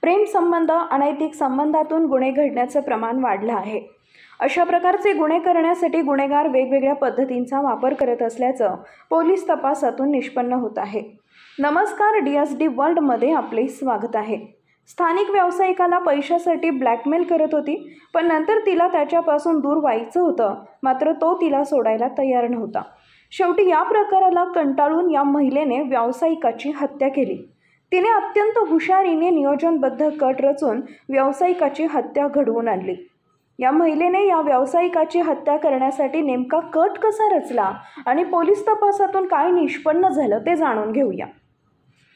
प्रेम संबंध अनैतिक संबंधातून गुन्हे घडण्याचं प्रमाण वाढलं आहे। अशा प्रकारचे गुन्हे करण्यासाठी गुन्हेगार वेगवेगळ्या पद्धतींचा वापर करत असल्याचं पोलीस तपासातून निष्पन्न होत आहे। नमस्कार, DSD वर्ल्डमध्ये आपले स्वागत आहे। स्थानिक व्यावसायिकाला पैशासाठी ब्लॅकमेल करत होती, पण नंतर तिला त्याच्यापासून दूर व्हायचं होतं, मात्र तो तिला सोडायला तयार नव्हता। शेवटी या प्रकाराला कंटाळून या महिलेने व्यावसायिकाची हत्या केली। तिने अत्यंत हुशारीने नियोजनबद्ध कट रचून व्यावसायिकाची हत्या घडवून आणली। या महिलेने या व्यावसायिकाची हत्या करण्यासाठी नेमका कट कसा रचला आणि पोलीस तपासातून काय निष्पन्न झालं ते जाणून घेऊया।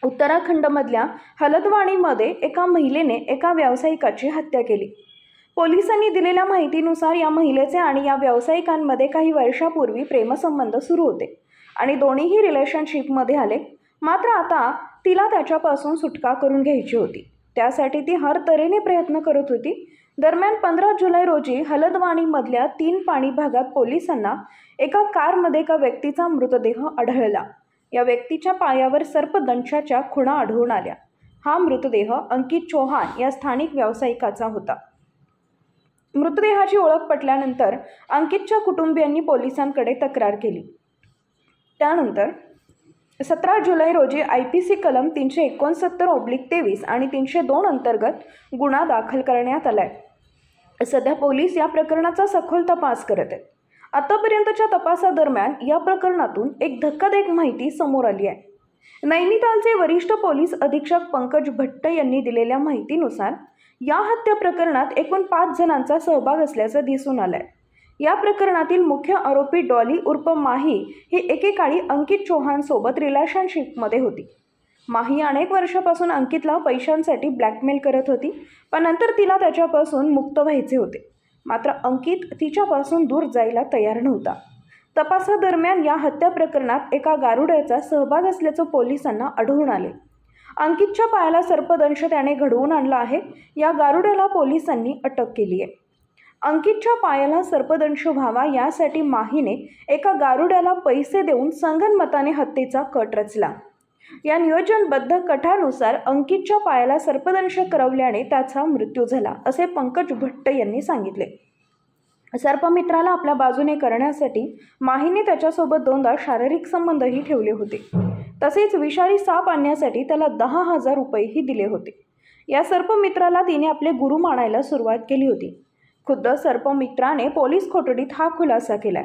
उत्तराखंडमधल्या हलद्वानीमध्ये एका महिलेने एका व्यावसायिकाची हत्या केली। पोलिसांनी दिलेल्या माहितीनुसार या महिलेचे आणि या व्यावसायिकांमध्ये काही वर्षापूर्वी प्रेमसंबंध सुरू होते आणि दोन्हीही रिलेशनशिपमध्ये आले। मात्र आता तिला त्याच्यापासून सुटका करून घ्यायची होती, त्यासाठी ती हर तऱ्हेने प्रयत्न करत होती। दरम्यान 15 जुलै रोजी हलद्वानीमधल्या 3 पाणी भागात पोलिसांना एका कारमध्ये एका व्यक्तीचा मृतदेह आढळला। या व्यक्तीच्या पायावर सर्पदंशाच्या खुणा आढळून आल्या। हा मृतदेह अंकित चौहान या स्थानिक व्यावसायिकाचा होता। मृतदेहाची ओळख पटल्यानंतर अंकितच्या कुटुंबियांनी पोलिसांकडे तक्रार केली। त्यानंतर 17 जुलै रोजी IPC कलम 369/23 आणि 302 अंतर्गत गुन्हा दाखल करण्यात आलाय। सध्या पोलीस या प्रकरणाचा सखोल तपास करत आहेत। आतापर्यंतच्या तपासादरम्यान या प्रकरणातून एक धक्कादायक माहिती समोर आली आहे। नैनितालचे वरिष्ठ पोलीस अधीक्षक पंकज भट्ट यांनी दिलेल्या माहितीनुसार या हत्या प्रकरणात एकूण 5 जणांचा सहभाग असल्याचं दिसून आलंय। या प्रकरणातील मुख्य आरोपी डॉली उर्फ माही ही एकेकाळी अंकित चौहान सोबत रिलेशनशिपमध्ये होती। माही अनेक वर्षापासून अंकितला पैशांसाठी ब्लॅकमेल करत होती, पण नंतर तिला त्याच्यापासून मुक्त व्हायचे होते। मात्र अंकित तिच्यापासून दूर जायला तयार नव्हता। तपासादरम्यान या हत्या प्रकरणात एका गारुड्याचा सहभाग असल्याचं पोलिसांना आढळून आले। अंकितच्या पायाला सर्पदंश त्याने घडवून आणला आहे। या गारुड्याला पोलिसांनी अटक केली आहे। अंकितच्या पायाला सर्पदंश व्हावा यासाठी माहीने एका गारुड्याला पैसे देऊन संगनमताने हत्येचा कट रचला। या नियोजनबद्ध कटानुसार अंकितच्या पायाला सर्पदंश करवल्याने त्याचा मृत्यू झाला, असे पंकज भट्ट यांनी सांगितले। सर्पमित्राला आपल्या बाजूने करण्यासाठी माहीने त्याच्यासोबत 2दा शारीरिक संबंधही ठेवले होते। तसेच विषारी साप आणण्यासाठी त्याला 10,000 रुपयेही दिले होते। या सर्पमित्राला तिने आपले गुरु मानायला सुरुवात केली होती। खुद्द सर्पमित्राने पोलीस कोठडीत हा खुलासा केलाय।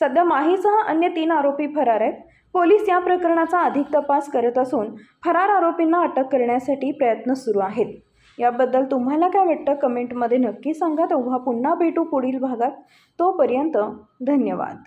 सध्या माहीसह अन्य 3 आरोपी फरार आहेत। पोलीस या प्रकरणाचा अधिक तपास करत असून फरार आरोपींना अटक करण्यासाठी प्रयत्न सुरू आहेत। याबद्दल तुम्हाला काय वाटतं कमेंटमध्ये नक्की सांगा। तेव्हा पुन्हा भेटू पुढील भागात। तोपर्यंत धन्यवाद।